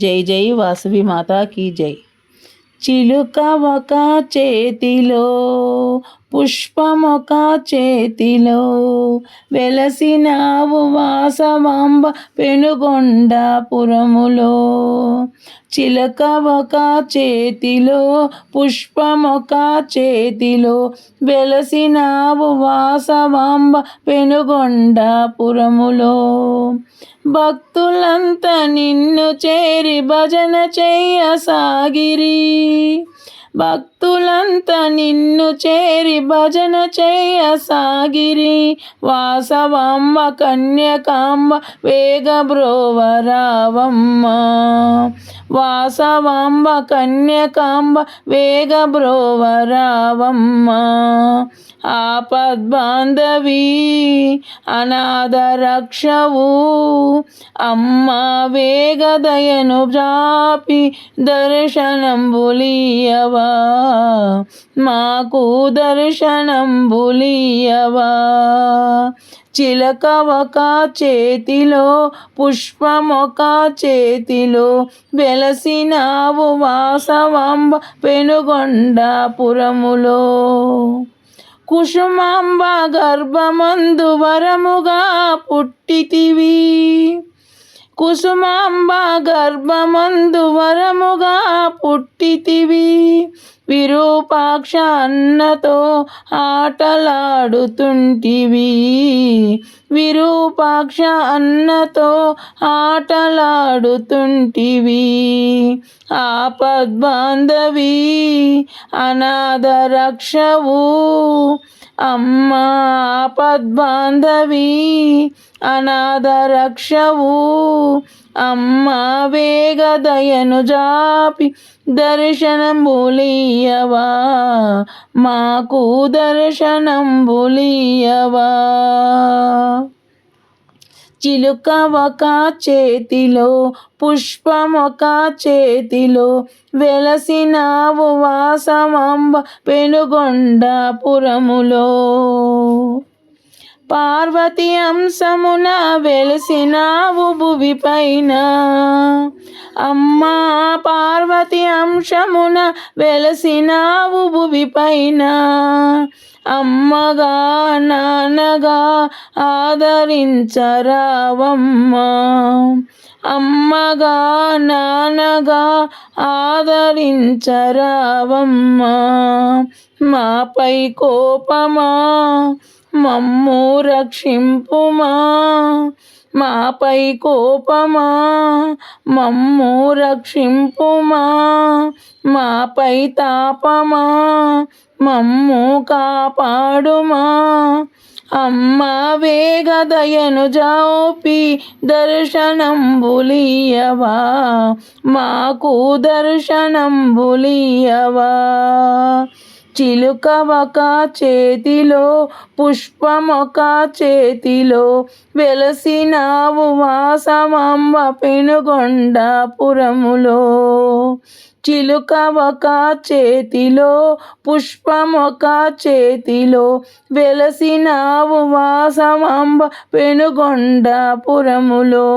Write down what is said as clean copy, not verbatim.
జై జై వాసవి మాతాకి జై. చిలుక ఒక చేతిలో పుష్పమొక చేతిలో వెలసినావు వాసవాంబ పెనుగొండపురములో. చిలక ఒక చేతిలో పుష్పమొక చేతిలో వెలసినావు వాసవాంబ పెనుగొండపురములో. భక్తులంతా నిన్ను చేరి భజన చెయ్యసాగిరి. భక్తులంతా నిన్ను చేరి భజన చెయ్యసాగిరి. వాసవాంబ కన్యకాంబ వేగబ్రోవరావమ్మ. వాసవాంబ కన్యకాంబ వేగబ్రోవరావమ్మ. ఆపద్బాంధవి అనాథ రక్షవు అమ్మ వేగదయను జాపి దర్శనంబులియవా. మాకు దర్శనంబులియవా. చిలక ఒక చేతిలో పుష్పమొక చేతిలో వెలసినావు వాసవాంబ పెనుగొండపురములో. కుసుమాంబ గర్భమందు వరముగా పుట్టితివి. కుసుమాంబ గర్భమందు వరముగా పుట్టితివి. విరూపాక్ష అన్నతో ఆటలాడుతుంటివి. విరూపాక్ష అన్నతో ఆటలాడుతుంటివి. ఆపద్బాంధవి అనాథ రక్షవు అమ్మ. ఆపద్బాంధవి అనాథ రక్షవు అమ్మ వేగదయను జాపి దర్శనంబులియవా. మాకు దర్శనంబులియవా. చిలుక ఒక చేతిలో పుష్పమొక చేతిలో వెలసినావు వాసవాంబ పెనుగొండపురములో. పార్వతి అంశమున వెలసినావు భువి పైన. అమ్మా పార్వతి అంశమున వెలసినావు భువి పైన. అమ్మగా నాన్నగా ఆదరించరావమ్మ. అమ్మగా నాన్నగా ఆదరించరావమ్మ. మాపై కోపమా మమ్ము రక్షింపుమా. మాపై కోపమా మమ్ము రక్షింపుమా. మాపై తాపమా మమ్ము కాపాడుమా. అమ్మ వేగదయను జాపి దర్శనంబులియవా. మాకు దర్శనంబులియవా. చిలుక ఒక చేతిలో పుష్పమొక చేతిలో వెలసినావు వాసవాంబ పెనుగొండపురములో. చిలుక ఒక చేతిలో పుష్పమొక చేతిలో వెలసినావు వాసవాంబ పెనుగొండపురములో.